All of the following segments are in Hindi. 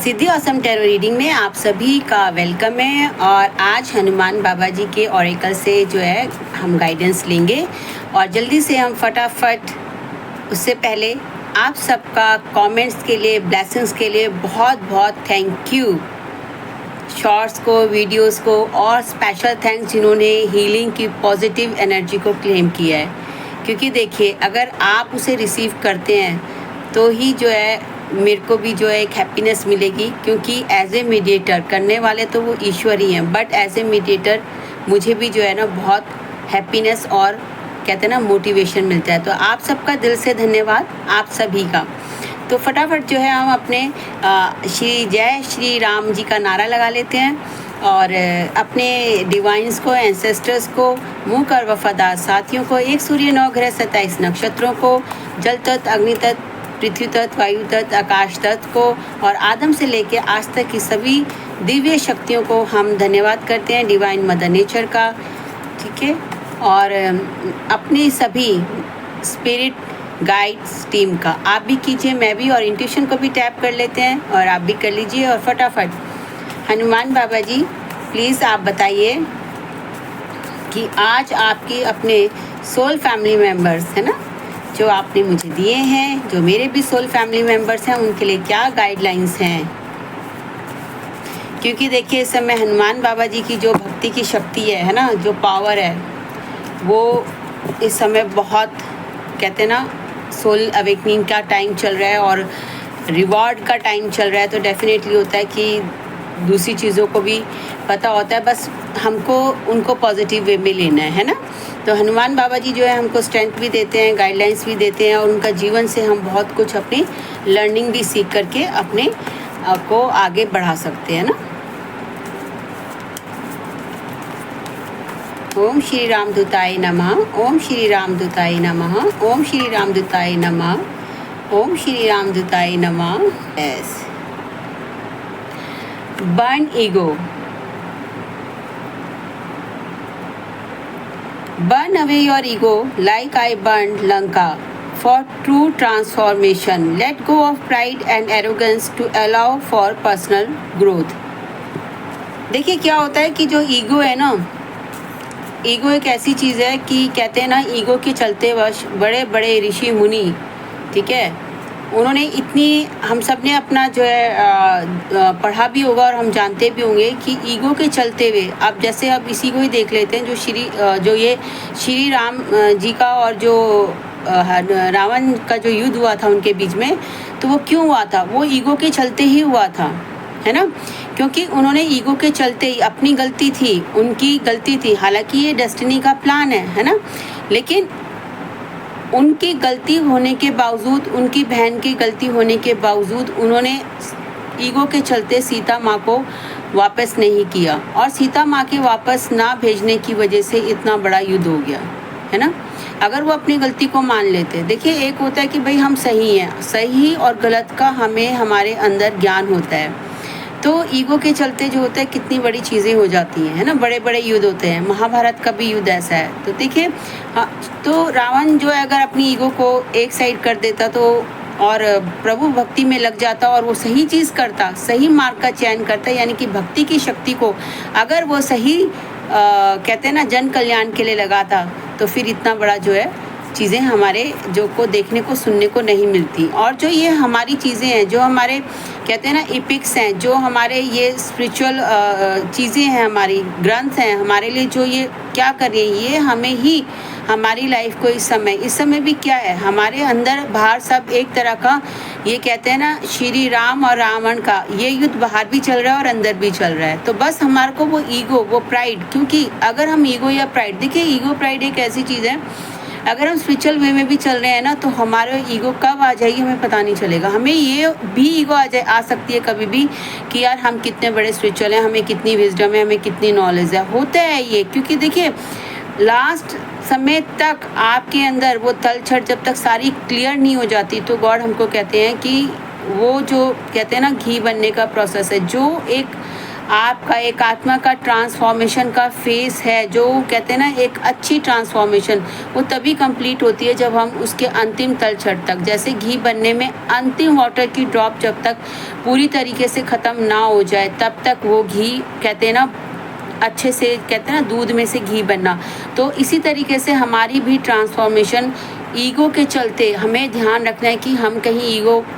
सिद्धि ऑसम टैरो रीडिंग में आप सभी का वेलकम है। और आज हनुमान बाबा जी के ऑरेकल से जो है हम गाइडेंस लेंगे और जल्दी से हम फटाफट। उससे पहले आप सबका कमेंट्स के लिए, ब्लेसिंग्स के लिए बहुत बहुत थैंक यू। शॉर्ट्स को, वीडियोस को, और स्पेशल थैंक्स जिन्होंने हीलिंग की पॉजिटिव एनर्जी को क्लेम किया है। क्योंकि देखिए, अगर आप उसे रिसीव करते हैं तो ही जो है मेरे को भी जो है एक हैप्पीनेस मिलेगी। क्योंकि एज ए मीडिएटर, करने वाले तो वो ईश्वर ही हैं, बट एज ए मीडिएटर मुझे भी जो है ना बहुत हैप्पीनेस और कहते हैं ना मोटिवेशन मिलता है। तो आप सबका दिल से धन्यवाद, आप सभी का। तो फटाफट जो है हम अपने श्री जय श्री राम जी का नारा लगा लेते हैं और अपने डिवाइंस को, एंसेस्टर्स को, मुँह कर वफादार साथियों को, एक सूर्य 9 ग्रह 27 नक्षत्रों को, जल तत्व, अग्नि तत्व, पृथ्वी तत्व, वायु तत्व, आकाश तत्व को और आदम से लेके आज तक की सभी दिव्य शक्तियों को हम धन्यवाद करते हैं, डिवाइन मदर नेचर का, ठीक है। और अपनी सभी स्पिरिट गाइड्स टीम का आप भी कीजिए, मैं भी, और इंट्यूशन को भी टैप कर लेते हैं और आप भी कर लीजिए। और फटाफट हनुमान बाबा जी प्लीज़ आप बताइए कि आज आपके अपने सोल फैमिली मेम्बर्स है ना, जो आपने मुझे दिए हैं, जो मेरे भी सोल फैमिली मेम्बर्स हैं, उनके लिए क्या गाइडलाइंस हैं। क्योंकि देखिए, इस समय हनुमान बाबा जी की जो भक्ति की शक्ति है ना, जो पावर है, वो इस समय बहुत कहते हैं ना सोल अवेकनिंग का टाइम चल रहा है और रिवॉर्ड का टाइम चल रहा है। तो डेफिनेटली होता है कि दूसरी चीज़ों को भी पता होता है, बस हमको उनको पॉजिटिव वे में लेना है ना। तो हनुमान बाबा जी जो है हमको स्ट्रेंथ भी देते हैं, गाइडलाइंस भी देते हैं, और उनका जीवन से हम बहुत कुछ अपनी लर्निंग भी सीख करके अपने को आगे बढ़ा सकते हैं ना। ओम श्री राम दूताय नमः, ओम श्री राम दूताय नमः, ओम श्री राम दूताय नमः, ओम श्री राम दूताय नमः। Yes, burn ego, burn away your ego like I burned Lanka for true transformation. Let go of pride and arrogance to allow for personal growth. देखिए क्या होता है कि जो ईगो है ना, ईगो एक ऐसी चीज़ है कि कहते हैं ना, ईगो के चलते वश बड़े बड़े ऋषि मुनि, ठीक है, उन्होंने इतनी, हम सब ने अपना जो है पढ़ा भी होगा और हम जानते भी होंगे कि ईगो के चलते हुए, अब जैसे अब इसी को ही देख लेते हैं, जो ये श्री राम जी का और जो रावण का जो युद्ध हुआ था उनके बीच में, तो वो क्यों हुआ था? वो ईगो के चलते ही हुआ था, है ना। क्योंकि उन्होंने ईगो के चलते ही, अपनी गलती थी, उनकी गलती थी, हालांकि ये डेस्टिनी का प्लान है ना, लेकिन उनकी गलती होने के बावजूद, उनकी बहन की गलती होने के बावजूद उन्होंने ईगो के चलते सीता माँ को वापस नहीं किया, और सीता माँ के वापस ना भेजने की वजह से इतना बड़ा युद्ध हो गया, है ना। अगर वो अपनी गलती को मान लेते, देखिए एक होता है कि भाई हम सही हैं, सही और गलत का हमें हमारे अंदर ज्ञान होता है, तो ईगो के चलते जो होता है कितनी बड़ी चीज़ें हो जाती हैं, है ना। बड़े बड़े युद्ध होते हैं, महाभारत का भी युद्ध ऐसा है। तो देखिए, तो रावण जो है अगर अपनी ईगो को एक साइड कर देता तो, और प्रभु भक्ति में लग जाता और वो सही चीज़ करता, सही मार्ग का चयन करता, यानी कि भक्ति की शक्ति को अगर वो सही कहते हैं ना जन कल्याण के लिए लगाता, तो फिर इतना बड़ा जो है चीज़ें हमारे जो को देखने को, सुनने को नहीं मिलती। और जो ये हमारी चीज़ें हैं, जो हमारे कहते हैं ना इपिक्स हैं, जो हमारे ये स्पिरिचुअल चीज़ें हैं, हमारी ग्रंथ हैं, हमारे लिए जो ये क्या कर रही है, ये हमें ही हमारी लाइफ को इस समय भी क्या है, हमारे अंदर बाहर सब एक तरह का, ये कहते हैं ना श्री राम और रावण का ये युद्ध बाहर भी चल रहा है और अंदर भी चल रहा है। तो बस हमारे को वो ईगो, वो प्राइड, क्योंकि अगर हम ईगो या प्राइड, देखिए ईगो प्राइड एक ऐसी चीज़ है, अगर हम स्पिरिचुअल वे में भी चल रहे हैं ना, तो हमारे ईगो कब आ जाएगी हमें पता नहीं चलेगा। हमें ये भी ईगो आ सकती है कभी भी कि यार हम कितने बड़े स्पिरिचुअल हैं, हमें कितनी विजडम है, हमें कितनी नॉलेज है, होता है ये। क्योंकि देखिए लास्ट समय तक आपके अंदर वो तलछट जब तक सारी क्लियर नहीं हो जाती, तो गॉड हमको कहते हैं कि वो जो कहते हैं ना घी बनने का प्रोसेस है, जो एक आपका एक आत्मा का ट्रांसफॉर्मेशन का फेस है, जो कहते हैं ना एक अच्छी ट्रांसफॉर्मेशन वो तभी कंप्लीट होती है जब हम उसके अंतिम तलछट तक, जैसे घी बनने में अंतिम वाटर की ड्रॉप जब तक पूरी तरीके से ख़त्म ना हो जाए तब तक वो घी कहते हैं ना अच्छे से, कहते हैं ना दूध में से घी बनना। तो इसी तरीके से हमारी भी ट्रांसफॉर्मेशन ईगो के चलते हमें ध्यान रखना है कि हम कहीं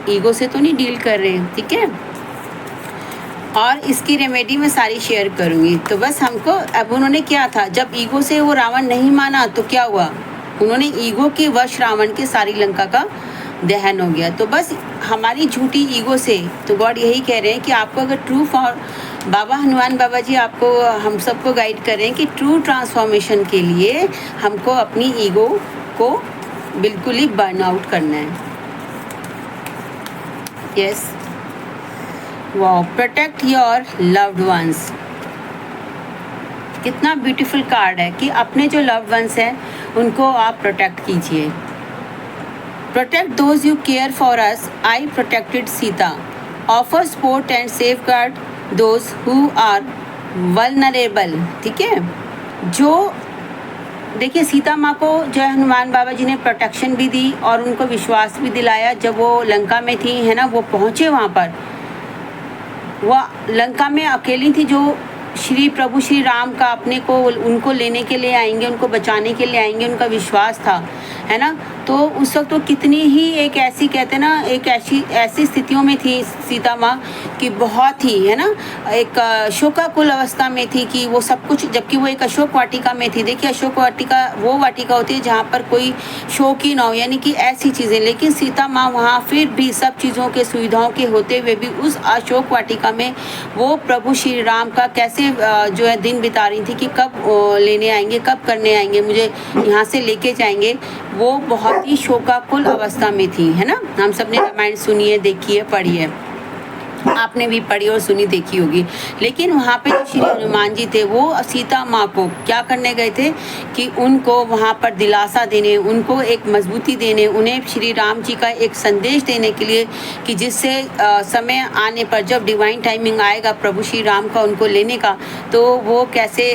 ईगो से तो नहीं डील कर रहे हैं, ठीक है। और इसकी रेमेडी मैं सारी शेयर करूँगी। तो बस हमको, अब उन्होंने क्या था, जब ईगो से वो रावण नहीं माना तो क्या हुआ, उन्होंने ईगो के वश रावण के सारी लंका का दहन हो गया। तो बस हमारी झूठी ईगो से, तो गॉड यही कह रहे हैं कि आपको अगर ट्रू फॉर बाबा हनुमान बाबा जी आपको, हम सबको गाइड कर रहे हैं कि ट्रू ट्रांसफॉर्मेशन के लिए हमको अपनी ईगो को बिल्कुल ही बर्न आउट करना है। Yes, wow, protect your loved ones, कितना ब्यूटीफुल कार्ड है कि अपने जो लव्ड वंस हैं उनको आप प्रोटेक्ट कीजिए। Protect those you care for us, I protected Sita, offer support and safeguard those who are vulnerable. ठीक है, जो देखिए सीता माँ को जो है हनुमान बाबा जी ने प्रोटेक्शन भी दी और उनको विश्वास भी दिलाया। जब वो लंका में थी, है ना, वो पहुँचे वहाँ पर, वह लंका में अकेली थी, जो श्री प्रभु श्री राम का अपने को उनको लेने के लिए आएंगे, उनको बचाने के लिए आएंगे, उनका विश्वास था, है ना। तो उस वक्त तो कितनी ही एक ऐसी, कहते हैं ना, एक ऐसी स्थितियों में थी सीता माँ कि बहुत ही, है ना, एक शोकाकुल अवस्था में थी कि वो सब कुछ, जबकि वो एक अशोक वाटिका में थी। देखिए अशोक वाटिका वो वाटिका होती है जहाँ पर कोई शोक ही ना हो, यानी कि ऐसी चीज़ें, लेकिन सीता माँ वहाँ फिर भी सब चीज़ों के सुविधाओं के होते हुए भी उस अशोक वाटिका में वो प्रभु श्री राम का कैसे जो है दिन बिता रही थी कि कब लेने आएंगे, कब करने आएंगे, मुझे यहाँ से लेके जाएंगे। वो बहुत ही शोकाकुल अवस्था में थी, है ना। हम सब ने रामायण सुनी है, देखी है, पढ़ी है, आपने भी पढ़ी और सुनी देखी होगी। लेकिन वहाँ पे जो श्री हनुमान जी थे वो सीता माँ को क्या करने गए थे कि उनको वहाँ पर दिलासा देने, उनको एक मजबूती देने, उन्हें श्री राम जी का एक संदेश देने के लिए कि जिससे समय आने पर जब डिवाइन टाइमिंग आएगा प्रभु श्री राम का उनको लेने का, तो वो कैसे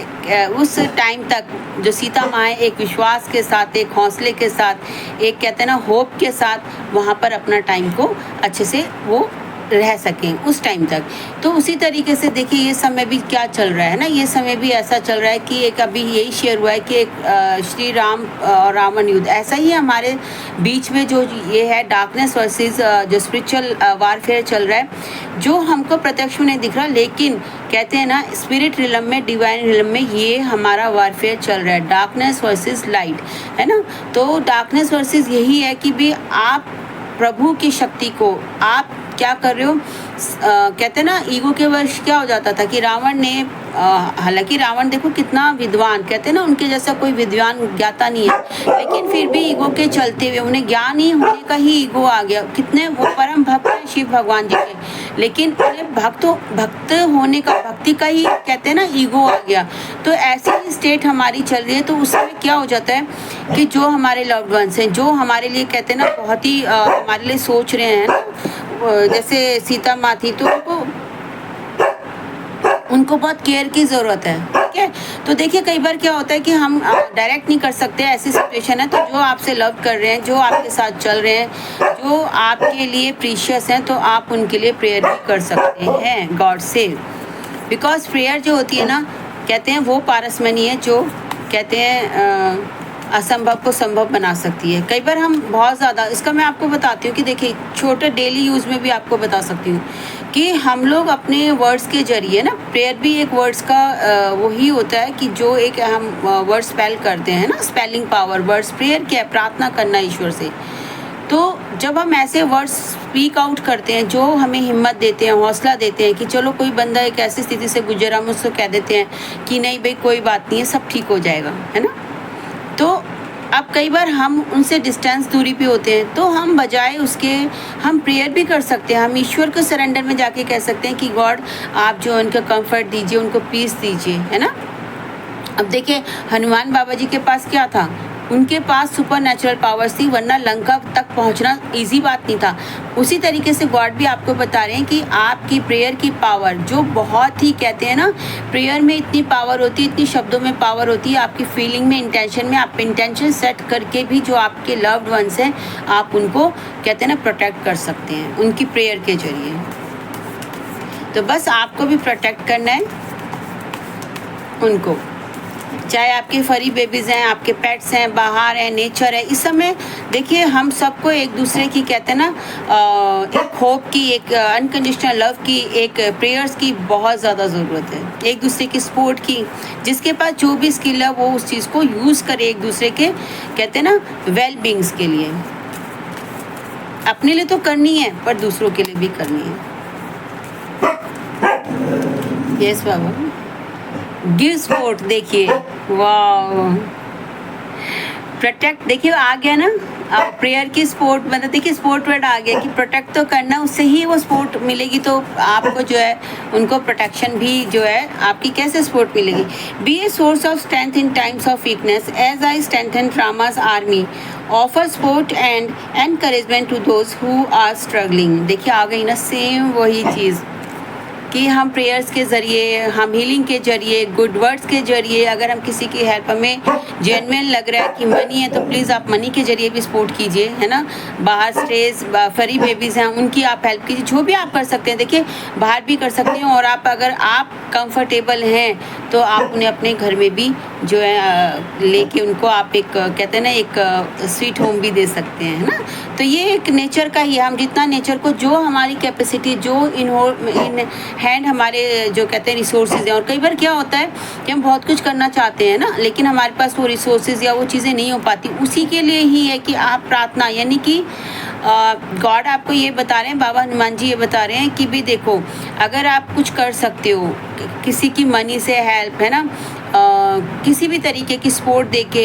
उस टाइम तक जो सीता माँ एक विश्वास के साथ, एक हौसले के साथ, एक कहते हैं ना होप के साथ वहाँ पर अपना टाइम को अच्छे से वो रह सकें उस टाइम तक। तो उसी तरीके से देखिए ये समय भी क्या चल रहा है ना, ये समय भी ऐसा चल रहा है कि एक अभी यही शेयर हुआ है कि एक श्री राम और रावण युद्ध, ऐसा ही हमारे बीच में जो ये है डार्कनेस वर्सेस जो स्पिरिचुअल वारफेयर चल रहा है, जो हमको प्रत्यक्ष में नहीं दिख रहा, लेकिन कहते हैं ना स्पिरिट रिलम में, डिवाइन रिलम में ये हमारा वारफेयर चल रहा है, डार्कनेस वर्सेस लाइट, है ना। तो डार्कनेस वर्सेस यही है कि भी आप प्रभु की शक्ति को आप क्या कर रहे हो, कहते हैं ना ईगो के वश क्या हो जाता था कि रावण ने, हालांकि रावण देखो कितना विद्वान, कहते हैं ना उनके जैसा कोई विद्वान ज्ञाता नहीं है, लेकिन फिर भी ईगो के चलते हुए उन्हें ज्ञान ही होने का ही ईगो आ गया। कितने वो परम भक्त हैं शिव भगवान जी के, लेकिन उन्हें भक्त होने का, भक्ति का ही कहते हैं ना ईगो आ गया। तो ऐसी ही स्टेट हमारी चल रही है। तो उसमें क्या हो जाता है कि जो हमारे लव्ड वंस हैं, जो हमारे लिए कहते हैं ना बहुत ही हमारे लिए सोच रहे हैं ना, जैसे सीता माँ थी तो उनको बहुत केयर की ज़रूरत है, ठीक है। तो देखिए कई बार क्या होता है कि हम डायरेक्ट नहीं कर सकते, ऐसी सिचुएशन है, तो जो आपसे लव कर रहे हैं, जो आपके साथ चल रहे हैं, जो आपके लिए प्रीशियस हैं, तो आप उनके लिए प्रेयर भी कर सकते हैं गॉड से। बिकॉज प्रेयर जो होती है ना, कहते हैं वो पारसमणि है जो कहते हैं असंभव को संभव बना सकती है। कई बार हम बहुत ज़्यादा, इसका मैं आपको बताती हूँ कि देखिए छोटे डेली यूज़ में भी आपको बता सकती हूँ कि हम लोग अपने वर्ड्स के जरिए ना, प्रेयर भी एक वर्ड्स का वही होता है कि जो एक हम वर्ड स्पेल करते हैं ना, स्पेलिंग पावर वर्ड्स। प्रेयर क्या है, प्रार्थना करना ईश्वर से। तो जब हम ऐसे वर्ड्स स्पीक आउट करते हैं जो हमें हिम्मत देते हैं, हौसला देते हैं कि चलो कोई बंदा एक ऐसी स्थिति से गुजरा, हम उसको कह देते हैं कि नहीं भाई कोई बात नहीं है, सब ठीक हो जाएगा, है ना। तो अब कई बार हम उनसे डिस्टेंस दूरी पे होते हैं, तो हम बजाय उसके हम प्रेयर भी कर सकते हैं। हम ईश्वर को सरेंडर में जाके कह सकते हैं कि गॉड आप जो उनको कंफर्ट दीजिए, उनको पीस दीजिए, है ना। अब देखिए हनुमान बाबा जी के पास क्या था, उनके पास सुपर नेचुरल पावर्स थी, वरना लंका तक पहुंचना इजी बात नहीं था। उसी तरीके से गॉड भी आपको बता रहे हैं कि आपकी प्रेयर की पावर जो बहुत ही, कहते हैं ना, प्रेयर में इतनी पावर होती है, इतनी शब्दों में पावर होती है, आपकी फीलिंग में, इंटेंशन में। आप इंटेंशन सेट करके भी जो आपके लव्ड वंस हैं, आप उनको, कहते हैं ना, प्रोटेक्ट कर सकते हैं उनकी प्रेयर के जरिए। तो बस आपको भी प्रोटेक्ट करना है उनको, चाहे आपके फरी बेबीज़ हैं, आपके पेट्स हैं, बाहर हैं, नेचर है। इस समय देखिए हम सबको एक दूसरे की, कहते हैं ना, एक होप की, एक अनकंडीशनल लव की, एक प्रेयर्स की बहुत ज़्यादा ज़रूरत है, एक दूसरे की सपोर्ट की। जिसके पास जो भी स्किल है वो उस चीज़ को यूज़ करे एक दूसरे के, कहते हैं ना, वेल बींग्स के लिए। अपने लिए तो करनी है पर दूसरों के लिए भी करनी है। यस बाबा, गिव सपोर्ट। देखिए वाह, प्रोटेक्ट, देखिए आ गया ना, प्रेयर की सपोर्ट, मतलब देखिए सपोर्ट वर्ड आ गया कि प्रोटेक्ट तो करना, उससे ही वो सपोर्ट मिलेगी। तो आपको जो है उनको प्रोटेक्शन भी जो है आपकी कैसे सपोर्ट मिलेगी। Be a source of strength in times of weakness as I strengthen Rama's army, offer support and encouragement to those who are struggling. देखिए आ गई ना सेम वही चीज़ कि हम प्रेयर्स के ज़रिए, हम हीलिंग के ज़रिए, गुड वर्ड्स के ज़रिए, अगर हम किसी की हेल्प, हमें जेन्युइन लग रहा है कि मनी है तो प्लीज़ आप मनी के ज़रिए भी सपोर्ट कीजिए, है ना। बाहर स्ट्रेस, फरी बेबीज़ हैं, उनकी आप हेल्प कीजिए, जो भी आप कर सकते हैं। देखिए बाहर भी कर सकते हैं, और आप अगर आप कंफर्टेबल हैं तो आप उन्हें अपने घर में भी जो है लेके उनको आप एक, कहते हैं ना, एक स्वीट होम भी दे सकते हैं, है ना। तो ये एक नेचर का ही है, हम जितना नेचर को, जो हमारी कैपेसिटी, जो इन हैंड हमारे, जो कहते हैं रिसोर्सेज हैं। और कई बार क्या होता है कि हम बहुत कुछ करना चाहते हैं ना, लेकिन हमारे पास वो रिसोर्सेज या वो चीज़ें नहीं हो पाती। उसी के लिए ही है कि आप प्रार्थना, यानी कि गॉड आपको ये बता रहे हैं, बाबा हनुमान जी ये बता रहे हैं कि भी देखो, अगर आप कुछ कर सकते हो, किसी की मनी से हेल्प, है ना, किसी भी तरीके की सपोर्ट देके,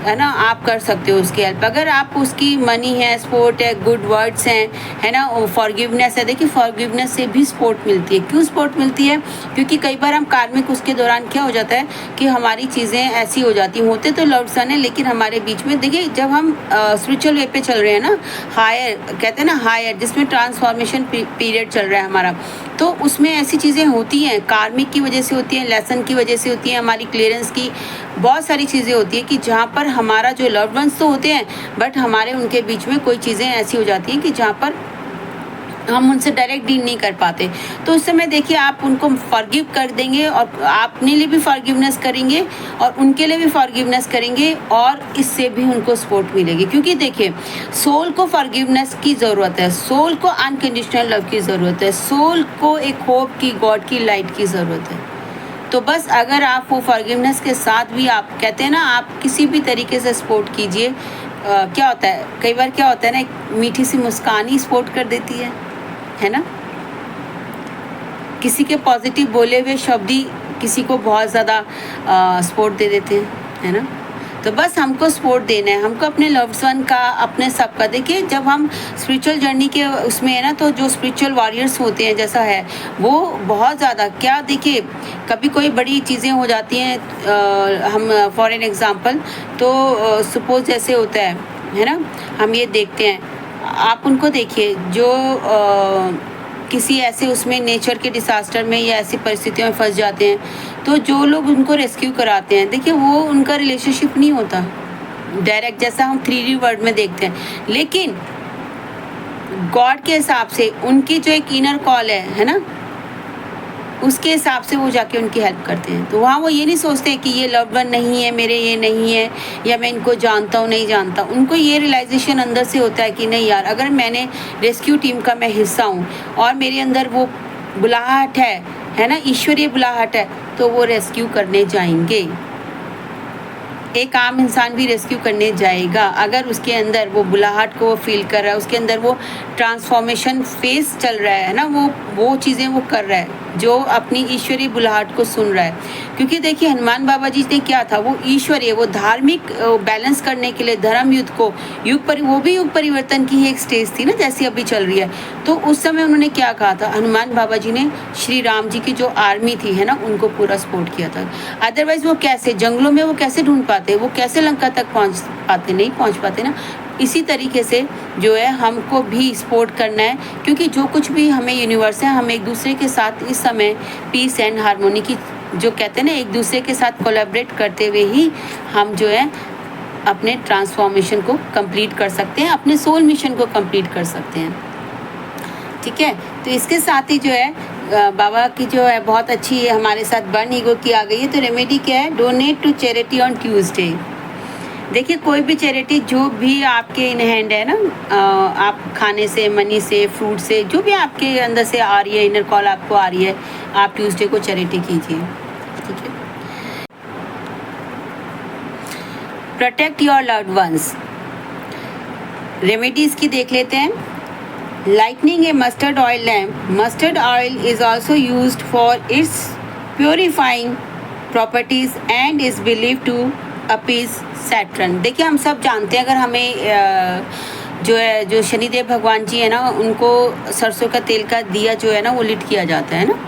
है ना, आप कर सकते हो उसकी हेल्प। अगर आप उसकी मनी है, सपोर्ट है, गुड वर्ड्स हैं, है ना, फॉरगिवनेस है। देखिए फॉरगिवनेस से भी सपोर्ट मिलती है। क्यों सपोर्ट मिलती है? क्योंकि कई बार हम कार्मिक, उसके दौरान क्या हो जाता है कि हमारी चीज़ें ऐसी हो जाती होते तो लव्ड वन है, लेकिन हमारे बीच में, देखिए जब हम स्पिरिचुअल वे पे चल रहे हैं ना, हायर, कहते हैं ना हायर, जिसमें ट्रांसफॉर्मेशन पीरियड चल रहा है हमारा, तो उसमें ऐसी चीज़ें होती हैं, कार्मिक की वजह से होती हैं, लेसन की वजह से होती हैं, हमारी क्लियरेंस की बहुत सारी चीज़ें होती हैं कि जहाँ पर हमारा जो लव्ड वंस तो होते हैं, बट हमारे उनके बीच में कोई चीज़ें ऐसी हो जाती हैं कि जहाँ पर हम उनसे डायरेक्ट डील नहीं कर पाते। तो उस समय देखिए आप उनको फॉरगिव कर देंगे, और अपने लिए भी फॉरगिवनेस करेंगे और उनके लिए भी फॉरगिवनेस करेंगे, और इससे भी उनको सपोर्ट मिलेगी। क्योंकि देखिए सोल को फॉरगिवनेस की ज़रूरत है, सोल को अनकंडीशनल लव की ज़रूरत है, सोल को एक होप की, गॉड की लाइट की ज़रूरत है। तो बस अगर आप वो फॉरगिवनेस के साथ भी, आप कहते हैं ना, आप किसी भी तरीके से सपोर्ट कीजिए। क्या होता है, कई बार क्या होता है ना, एक मीठी सी मुस्कान ही सपोर्ट कर देती है ना। किसी के पॉजिटिव बोले हुए शब्द ही किसी को बहुत ज़्यादा सपोर्ट दे देते हैं, है ना। तो बस हमको सपोर्ट देना है, हमको अपने लव्ड वन का, अपने सबका। देखिए जब हम स्पिरिचुअल जर्नी के उसमें है ना, तो जो स्पिरिचुअल वॉरियर्स होते हैं, जैसा है वो बहुत ज़्यादा, क्या देखिए कभी कोई बड़ी चीज़ें हो जाती हैं, हम फॉर एन एग्ज़ाम्पल, तो सपोज जैसे होता है ना, हम ये देखते हैं, आप उनको देखिए जो किसी ऐसे उसमें नेचर के डिसास्टर में या ऐसी परिस्थितियों में फंस जाते हैं, तो जो लोग उनको रेस्क्यू कराते हैं, देखिए वो उनका रिलेशनशिप नहीं होता डायरेक्ट, जैसा हम 3D वर्ल्ड में देखते हैं, लेकिन गॉड के हिसाब से उनकी जो एक इनर कॉल है ना, उसके हिसाब से वो जाके उनकी हेल्प करते हैं। तो वहाँ वो ये नहीं सोचते कि ये लव्ड वन नहीं है मेरे, ये नहीं है, या मैं इनको जानता हूँ नहीं जानता। उनको ये रियलाइजेशन अंदर से होता है कि नहीं यार, अगर मैंने रेस्क्यू टीम का मैं हिस्सा हूँ और मेरे अंदर वो बुलाहट है ना, ईश्वरीय बुलाहट है, तो वो रेस्क्यू करने जाएंगे। एक आम इंसान भी रेस्क्यू करने जाएगा अगर उसके अंदर वो बुलाहट को वो फील कर रहा है, उसके अंदर वो ट्रांसफॉर्मेशन फेस चल रहा है ना, वो चीज़ें वो कर रहा है, जो अपनी ईश्वरीय बुलाहट को सुन रहा है। क्योंकि देखिए हनुमान बाबा जी ने क्या था, वो ईश्वरीय, वो धार्मिक बैलेंस करने के लिए धर्म युद्ध को वो भी युग परिवर्तन की ही एक स्टेज थी ना, जैसी अभी चल रही है। तो उस समय उन्होंने क्या कहा था, हनुमान बाबा जी ने श्री राम जी की जो आर्मी थी है ना, उनको पूरा सपोर्ट किया था। अदरवाइज वो कैसे जंगलों में वो कैसे ढूंढ पाते, वो कैसे लंका तक पहुंच पाते, नहीं पहुंच पाते ना। इसी तरीके से जो है हमको भी सपोर्ट करना है, क्योंकि जो कुछ भी हमें यूनिवर्स है, हम एक दूसरे के साथ इस समय पीस एंड हार्मोनी की जो कहते हैं ना, एक दूसरे के साथ कोलैबोरेट करते हुए ही हम जो है अपने ट्रांसफॉर्मेशन को कंप्लीट कर सकते हैं, अपने सोल मिशन को कंप्लीट कर सकते हैं। ठीक है, तो इसके साथ ही जो है बाबा की जो है बहुत अच्छी हमारे साथ बर्न ईगो की आ गई है। तो रेमेडी क्या है, donate to charity on Tuesday. देखिए कोई भी चैरिटी जो भी आपके इन हैंड है ना, आप खाने से, मनी से, फ्रूट से, जो भी आपके अंदर से आ रही है, इनर कॉल आपको आ रही है, आप ट्यूसडे को चैरिटी कीजिए। ठीक है, protect your loved ones. Remedies की देख लेते हैं। Lighting a mustard oil lamp. Mustard oil is also used for its purifying properties and is believed to appease Saturn. देखिए हम सब जानते हैं, अगर हमें जो है जो शनिदेव भगवान जी है ना, उनको सरसों का तेल का दिया जो है ना वो लिट किया जाता है ना,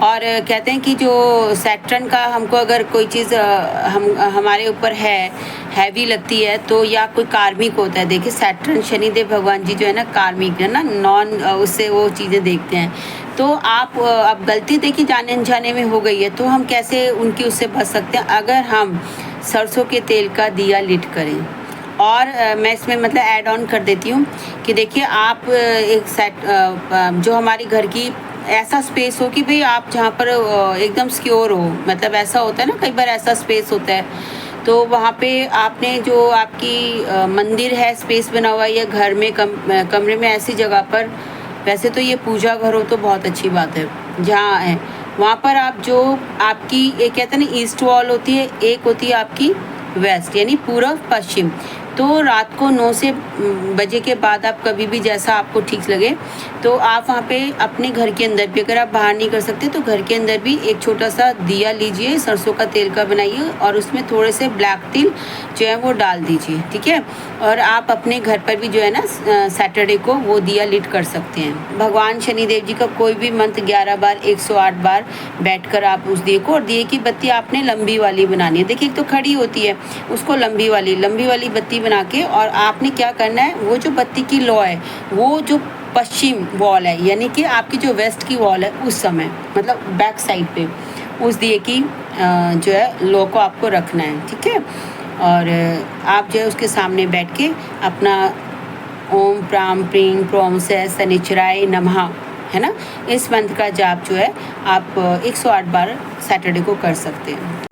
और कहते हैं कि जो सैटर्न का हमको अगर कोई चीज़ हमारे ऊपर हैवी लगती है तो, या कोई कार्मिक होता है। देखिए सैटर्न शनिदेव भगवान जी जो है ना कार्मिक है ना, नॉन उससे वो चीज़ें देखते हैं। तो आप अब गलती देखिए जाने अनजाने में हो गई है, तो हम कैसे उनकी उससे बच सकते हैं, अगर हम सरसों के तेल का दिया लिट करें। और मैं इसमें मतलब ऐड ऑन कर देती हूँ कि देखिए आप एक जो हमारी घर की ऐसा स्पेस हो कि भाई आप जहाँ पर एकदम सिक्योर हो, मतलब ऐसा होता है ना, कई बार ऐसा स्पेस होता है, तो वहाँ पे आपने जो आपकी मंदिर है स्पेस बना हुआ है, या घर में कमरे में ऐसी जगह पर, वैसे तो ये पूजा घर हो तो बहुत अच्छी बात है, जहाँ है वहाँ पर आप जो आपकी एक कहते हैं ना ईस्ट वॉल होती है, एक होती है आपकी वेस्ट यानी पूर्व पश्चिम। तो रात को 9 बजे के बाद आप कभी भी जैसा आपको ठीक लगे, तो आप वहाँ पे अपने घर के अंदर भी, अगर आप बाहर नहीं कर सकते तो घर के अंदर भी एक छोटा सा दिया लीजिए, सरसों का तेल का बनाइए, और उसमें थोड़े से ब्लैक तिल जो है वो डाल दीजिए। ठीक है, और आप अपने घर पर भी जो है ना सैटरडे को वो दिया लिट कर सकते हैं। भगवान शनिदेव जी का कोई भी मंत्र 11 बार 108 बार बैठकर आप उस दिए को, और दिए की बत्ती आपने लंबी वाली बनानी है। देखिए एक तो खड़ी होती है, उसको लंबी वाली बत्ती बना के, और आपने क्या करना है, वो जो बत्ती की लौ है वो जो पश्चिम वॉल है, यानी कि आपकी जो वेस्ट की वॉल है, उस समय मतलब बैक साइड पे उस दिए की जो है लौ को आपको रखना है। ठीक है, और आप जो है उसके सामने बैठ के अपना ओम प्राम प्रीं प्रोम से शनिचराय नमः है ना, इस मंत्र का जाप जो है आप 108 बार सैटरडे को कर सकते हैं।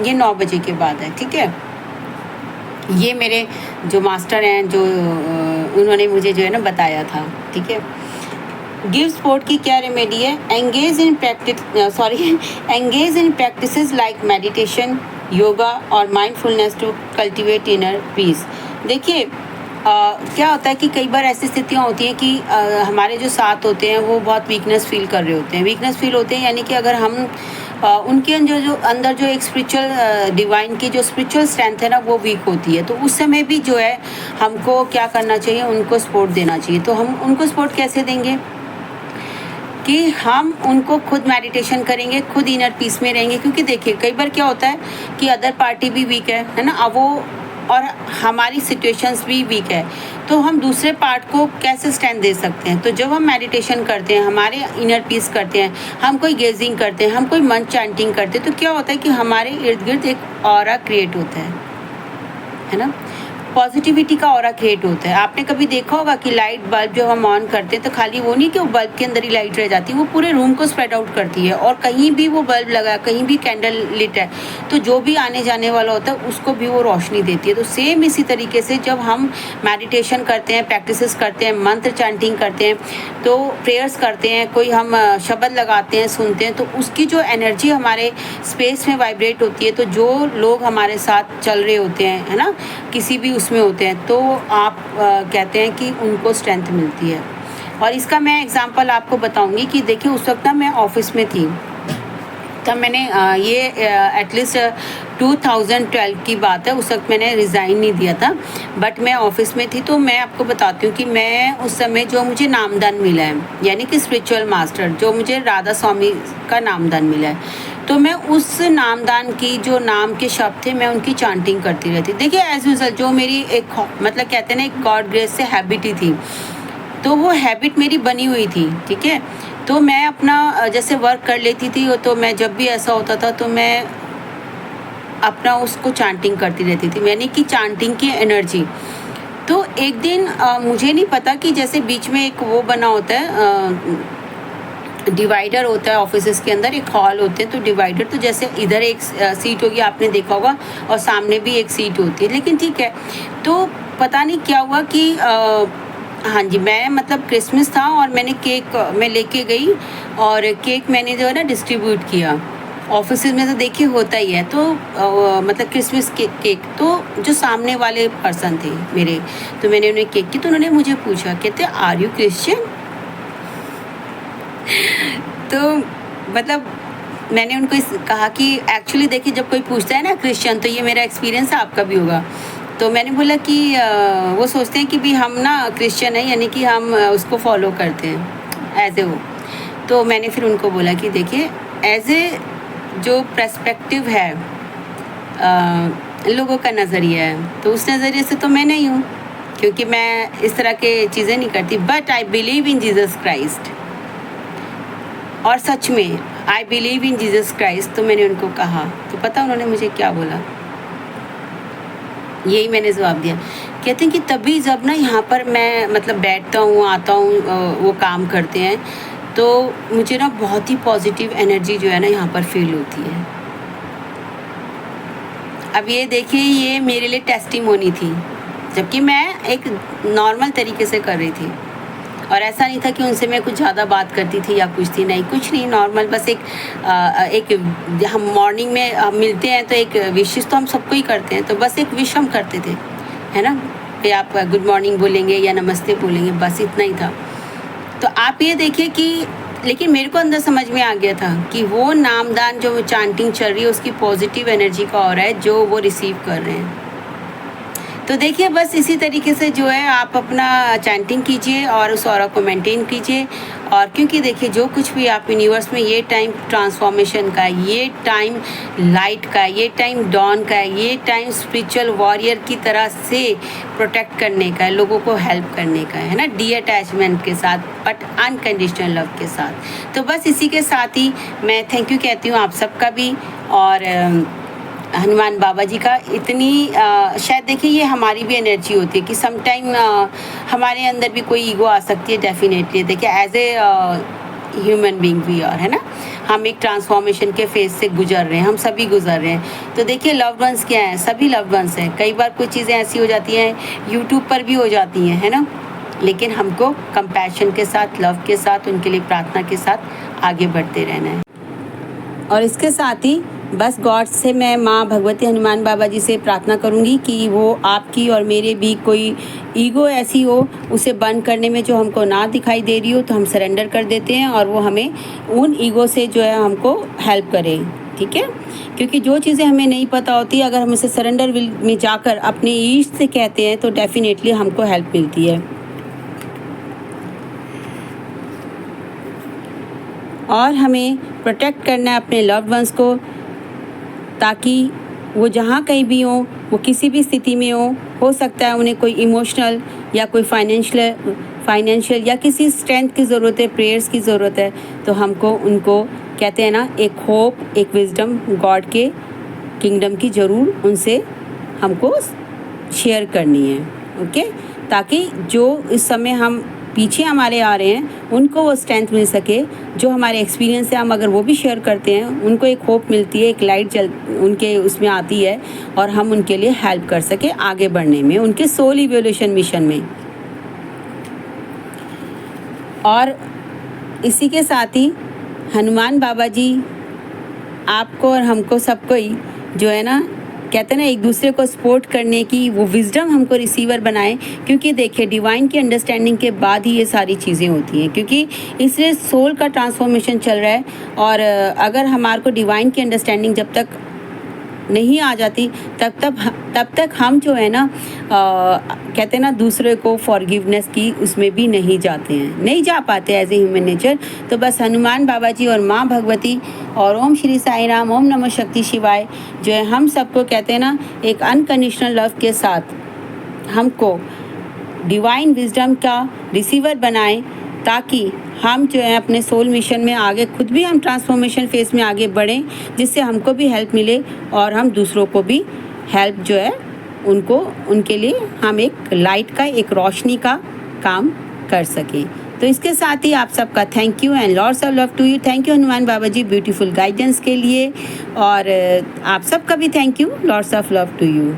ये 9 बजे के बाद है। ठीक है, ये मेरे जो मास्टर हैं, जो उन्होंने मुझे जो है ना बताया था। ठीक है, गिव सपोर्ट की क्या रेमेडी है, engage in practices like meditation, yoga और mindfulness to cultivate inner peace. देखिए क्या होता है कि कई बार ऐसी स्थितियाँ होती हैं कि हमारे जो साथ होते हैं वो बहुत वीकनेस फील कर रहे होते हैं, यानी कि अगर हम उनके जो अंदर जो एक स्पिरिचुअल डिवाइन की जो स्पिरिचुअल स्ट्रेंथ है ना वो वीक होती है, तो उस समय भी जो है हमको क्या करना चाहिए, उनको सपोर्ट देना चाहिए। तो हम उनको सपोर्ट कैसे देंगे कि हम उनको खुद मेडिटेशन करेंगे, खुद इनर पीस में रहेंगे। क्योंकि देखिए कई बार क्या होता है कि अदर पार्टी भी वीक है ना, अब वो और हमारी सिचुएशंस भी वीक है, तो हम दूसरे पार्ट को कैसे स्ट्रेंथ दे सकते हैं। तो जब हम मेडिटेशन करते हैं, हमारे इनर पीस करते हैं, हम कोई गेजिंग करते हैं, हम कोई मंत्र चैंटिंग करते हैं, तो क्या होता है कि हमारे इर्द गिर्द एक ऑरा क्रिएट होता है ना, पॉजिटिविटी का ऑरा क्रिएट होता है। आपने कभी देखा होगा कि लाइट बल्ब जब हम ऑन करते हैं तो खाली वो नहीं कि वो बल्ब के अंदर ही लाइट रह जाती है, वो पूरे रूम को स्प्रेड आउट करती है, और कहीं भी वो बल्ब लगा, कहीं भी कैंडल लिट है, तो जो भी आने जाने वाला होता है उसको भी वो रोशनी देती है। तो सेम इसी तरीके से जब हम मेडिटेशन करते हैं, प्रैक्टिसेस करते हैं, मंत्र चैंटिंग करते हैं, तो प्रेयर्स करते हैं, कोई हम शब्द लगाते हैं, सुनते हैं, तो उसकी जो एनर्जी हमारे स्पेस में वाइब्रेट होती है। तो जो लोग हमारे साथ चल रहे होते हैं है ना, किसी भी उसमें होते हैं तो आप कहते हैं कि उनको स्ट्रेंथ मिलती है। और इसका मैं एग्जांपल आपको बताऊंगी कि देखिए उस वक्त ना मैं ऑफिस में थी, तब मैंने ये एटलीस्ट 2012 की बात है, उस वक्त मैंने रिज़ाइन नहीं दिया था, बट मैं ऑफिस में थी। तो मैं आपको बताती हूँ कि मैं उस समय जो मुझे नामदान मिला है, यानी कि स्पिरिचुअल मास्टर जो मुझे राधा स्वामी का नामदान मिला है, तो मैं उस नामदान की जो नाम के शब्द थे मैं उनकी चांटिंग करती रहती। देखिए एज यूजल जो मेरी एक मतलब कहते हैं ना एक गॉड ग्रेस से हैबिट ही थी, तो वो हैबिट मेरी बनी हुई थी, ठीक है। तो मैं अपना जैसे वर्क कर लेती थी, तो मैं जब भी ऐसा होता था तो मैं अपना उसको चांटिंग करती रहती थी, यानी कि चांटिंग की एनर्जी। तो एक दिन मुझे नहीं पता कि जैसे बीच में एक वो बना होता है, डिवाइडर होता है ऑफिस के अंदर, एक हॉल होते हैं, तो डिवाइडर तो जैसे इधर एक सीट होगी, आपने देखा होगा, और सामने भी एक सीट होती है, लेकिन ठीक है। तो पता नहीं क्या हुआ कि हाँ जी, मैं मतलब क्रिसमस था और मैंने केक मैं लेके गई और केक मैंने जो है ना डिस्ट्रीब्यूट किया। ऑफिस में तो देखिए होता ही है, तो मतलब क्रिसमस केक तो जो सामने वाले पर्सन थे मेरे, तो मैंने उन्हें केक की, तो उन्होंने मुझे पूछा, कहते आर यू क्रिश्चियन? तो मतलब मैंने उनको कहा कि एक्चुअली देखिए जब कोई पूछता है ना क्रिश्चियन, तो ये मेरा एक्सपीरियंस है, आपका भी होगा। तो मैंने बोला कि वो सोचते हैं कि भी हम ना क्रिश्चियन है, यानी कि हम उसको फॉलो करते हैं एज ए वो। तो मैंने फिर उनको बोला कि देखिए एज ए जो पर्सपेक्टिव है लोगों का नज़रिया है, तो उस नज़रिए से तो मैं नहीं हूँ, क्योंकि मैं इस तरह के चीज़ें नहीं करती, but I believe in Jesus Christ. और सच में I believe in Jesus Christ. तो मैंने उनको कहा, तो पता उन्होंने मुझे क्या बोला, यही मैंने जवाब दिया। कहते हैं कि तभी जब ना यहाँ पर मैं मतलब बैठता हूँ, आता हूँ, वो काम करते हैं, तो मुझे ना बहुत ही पॉजिटिव एनर्जी जो है ना यहाँ पर फील होती है। अब ये देखिए, ये मेरे लिए टेस्टिमोनी थी, जबकि मैं एक नॉर्मल तरीके से कर रही थी, और ऐसा नहीं था कि उनसे मैं कुछ ज़्यादा बात करती थी या कुछ थी, नहीं, कुछ नहीं, नॉर्मल बस एक हम मॉर्निंग में मिलते हैं तो एक विशेष तो हम सबको ही करते हैं, तो बस एक विश हम करते थे, है ना, कि आप गुड मॉर्निंग बोलेंगे या नमस्ते बोलेंगे, बस इतना ही था। तो आप ये देखिए कि लेकिन मेरे को अंदर समझ में आ गया था कि वो नामदान जो चांटिंग चल रही है उसकी पॉजिटिव एनर्जी का हो रहा है जो वो रिसीव कर रहे हैं। तो देखिए बस इसी तरीके से जो है आप अपना चैंटिंग कीजिए और उस ऑरा को मेंटेन कीजिए। और क्योंकि देखिए जो कुछ भी आप यूनिवर्स में, ये टाइम ट्रांसफॉर्मेशन का है, ये टाइम लाइट का है, ये टाइम डॉन का है, ये टाइम स्पिरिचुअल वॉरियर की तरह से प्रोटेक्ट करने का है, लोगों को हेल्प करने का है ना, डी अटैचमेंट के साथ बट अनकंडीशनल लव के साथ। तो बस इसी के साथ ही मैं थैंक यू कहती हूँ आप सबका भी, और हनुमान बाबा जी का इतनी शायद देखिए ये हमारी भी एनर्जी होती है कि सम टाइम हमारे अंदर भी कोई ईगो आ सकती है, डेफिनेटली। देखिए as a human being we are, है ना, हम एक ट्रांसफॉर्मेशन के फेज से गुजर रहे हैं, हम सभी गुजर रहे हैं। तो देखिए लव्ड वंस क्या है, सभी लव्ड वंस हैं। कई बार कुछ चीज़ें ऐसी हो जाती हैं, यूट्यूब पर भी हो जाती हैं, है ना, लेकिन हमको कंपैशन के साथ, लव के साथ, उनके लिए प्रार्थना के साथ आगे बढ़ते रहना है। और इसके साथ ही बस गॉड से मैं माँ भगवती हनुमान बाबा जी से प्रार्थना करूँगी कि वो आपकी और मेरे भी कोई ईगो ऐसी हो, उसे बंद करने में जो हमको ना दिखाई दे रही हो, तो हम सरेंडर कर देते हैं और वो हमें उन ईगो से जो है हमको हेल्प करे, ठीक है। क्योंकि जो चीज़ें हमें नहीं पता होती, अगर हम उसे सरेंडर विल में जाकर अपने ईश्वर से कहते हैं तो डेफिनेटली हमको हेल्प मिलती है। और हमें प्रोटेक्ट करना है अपने लव्ड वंस को, ताकि वो जहाँ कहीं भी हो, वो किसी भी स्थिति में हो सकता है उन्हें कोई इमोशनल या कोई फाइनेंशियल या किसी स्ट्रेंथ की ज़रूरत है, प्रेयर्स की ज़रूरत है, तो हमको उनको कहते हैं ना एक होप, एक विजडम गॉड के किंगडम की ज़रूर उनसे हमको शेयर करनी है, ओके, ताकि जो इस समय हम पीछे हमारे आ रहे हैं उनको वो स्ट्रेंथ मिल सके, जो हमारे एक्सपीरियंस है हम अगर वो भी शेयर करते हैं, उनको एक होप मिलती है, एक लाइट उनके उसमें आती है, और हम उनके लिए हेल्प कर सके आगे बढ़ने में, उनके सोल इवोल्यूशन मिशन में। और इसी के साथ ही हनुमान बाबा जी आपको और हमको सबको ही जो है ना कहते हैं ना, एक दूसरे को सपोर्ट करने की वो विजडम हमको रिसीवर बनाए, क्योंकि देखिए डिवाइन की अंडरस्टैंडिंग के बाद ही ये सारी चीज़ें होती हैं, क्योंकि इसलिए सोल का ट्रांसफॉर्मेशन चल रहा है। और अगर हमारे को डिवाइन की अंडरस्टैंडिंग जब तक नहीं आ जाती तब तक हम जो है ना कहते हैं ना दूसरे को फॉरगिवनेस की उसमें भी नहीं जाते हैं, नहीं जा पाते एज ए ह्यूमन नेचर। तो बस हनुमान बाबा जी और माँ भगवती और ओम श्री साई राम, ओम नमः शक्ति शिवाय जो है हम सबको कहते हैं ना एक अनकंडीशनल लव के साथ हमको डिवाइन विजडम का रिसीवर बनाएं, ताकि हम जो है अपने सोल मिशन में आगे खुद भी हम ट्रांसफॉर्मेशन फेज में आगे बढ़ें, जिससे हमको भी हेल्प मिले और हम दूसरों को भी हेल्प जो है उनको उनके लिए हम एक लाइट का, एक रोशनी का काम कर सकें। तो इसके साथ ही आप सबका thank you and lots of love to you. Thank you Hanuman Baba ji beautiful guidance के लिए, और आप सबका भी thank you, lots of love to you.